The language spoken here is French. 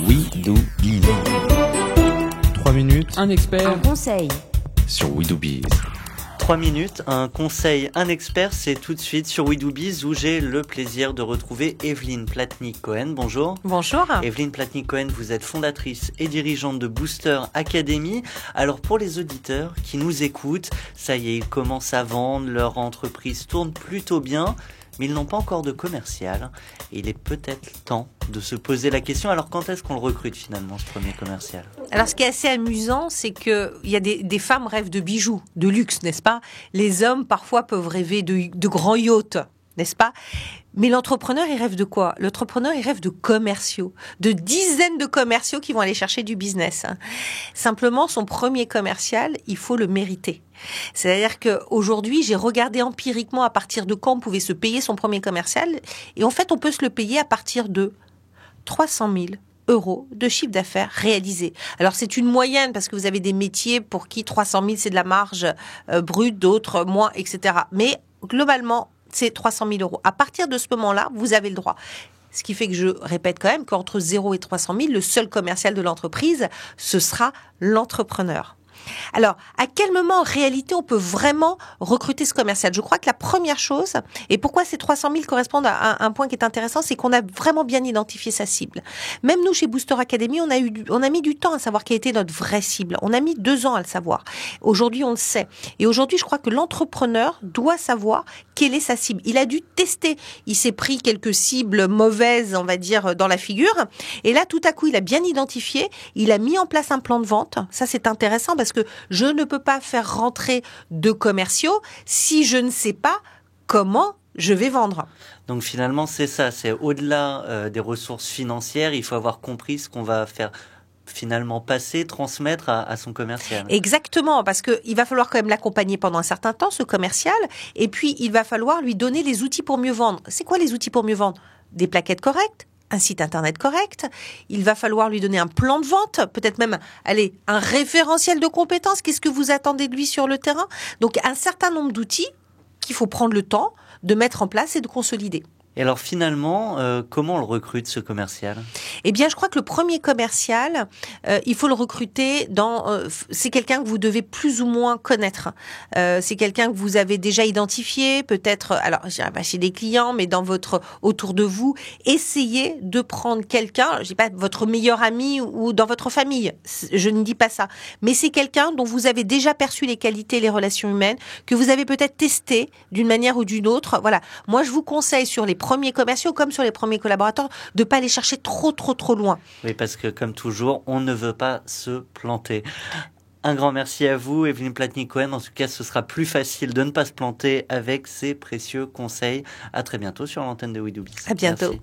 We Do Biz. 3 minutes. Un expert. Un conseil. Sur We Do Biz. 3 minutes, un conseil, un expert, c'est tout de suite sur We Do Biz où j'ai le plaisir de retrouver Evelyne Platnik-Cohen. Bonjour. Bonjour. Evelyne Platnik-Cohen, vous êtes fondatrice et dirigeante de Booster Academy. Alors pour les auditeurs qui nous écoutent, ça y est, ils commencent à vendre, leur entreprise tourne plutôt bien, mais ils n'ont pas encore de commercial. Et il est peut-être temps de se poser la question, alors quand est-ce qu'on le recrute finalement, ce premier commercial ? Alors, ce qui est assez amusant, c'est que il y a des femmes rêvent de bijoux, de luxe, n'est-ce pas ? Les hommes, parfois, peuvent rêver de grands yachts, n'est-ce pas ? Mais l'entrepreneur, il rêve de quoi ? L'entrepreneur, il rêve de commerciaux, de dizaines de commerciaux qui vont aller chercher du business. Simplement, son premier commercial, il faut le mériter. C'est-à-dire qu'aujourd'hui, j'ai regardé empiriquement à partir de quand on pouvait se payer son premier commercial. Et en fait, on peut se le payer à partir de 300 000 euros de chiffre d'affaires réalisé. Alors, c'est une moyenne parce que vous avez des métiers pour qui 300 000, c'est de la marge brute, d'autres moins, etc. Mais globalement, c'est 300 000 euros. À partir de ce moment-là, vous avez le droit. Ce qui fait que je répète quand même qu'entre 0 et 300 000, le seul commercial de l'entreprise, ce sera l'entrepreneur. Alors, à quel moment, en réalité, on peut vraiment recruter ce commercial ? Je crois que la première chose, et pourquoi ces 300 000 correspondent à un point qui est intéressant, c'est qu'on a vraiment bien identifié sa cible. Même nous, chez Booster Academy, on a mis du temps à savoir quelle était notre vraie cible. On a mis 2 ans à le savoir. Aujourd'hui, on le sait. Et aujourd'hui, je crois que l'entrepreneur doit savoir quelle est sa cible. Il a dû tester. Il s'est pris quelques cibles mauvaises, on va dire, dans la figure. Et là, tout à coup, il a bien identifié. Il a mis en place un plan de vente. Ça, c'est intéressant parce que je ne peux pas faire rentrer de commerciaux si je ne sais pas comment je vais vendre. Donc finalement, c'est ça, c'est au-delà des ressources financières, il faut avoir compris ce qu'on va faire finalement passer, transmettre à son commercial. Exactement, parce que il va falloir quand même l'accompagner pendant un certain temps, ce commercial, et puis il va falloir lui donner les outils pour mieux vendre. C'est quoi les outils pour mieux vendre ? Des plaquettes correctes, un site internet correct, il va falloir lui donner un plan de vente, peut-être même, un référentiel de compétences, qu'est-ce que vous attendez de lui sur le terrain ? Donc un certain nombre d'outils qu'il faut prendre le temps de mettre en place et de consolider. Et alors finalement, comment on le recrute, ce commercial ? Eh bien, je crois que le premier commercial, il faut le recruter c'est quelqu'un que vous devez plus ou moins connaître. C'est quelqu'un que vous avez déjà identifié, peut-être, alors, je dirais pas chez des clients, mais autour de vous. Essayez de prendre quelqu'un, je dis pas votre meilleur ami ou dans votre famille. Je ne dis pas ça. Mais c'est quelqu'un dont vous avez déjà perçu les qualités et les relations humaines, que vous avez peut-être testé d'une manière ou d'une autre. Voilà. Moi, je vous conseille sur les premiers commerciaux comme sur les premiers collaborateurs de pas aller chercher trop loin. Oui, parce que comme toujours, on ne veut pas se planter. Un grand merci à vous, Evelyne Platnik-Cohen. En tout cas, ce sera plus facile de ne pas se planter avec ces précieux conseils. À très bientôt sur l'antenne de We Do Biz. À bientôt. Merci.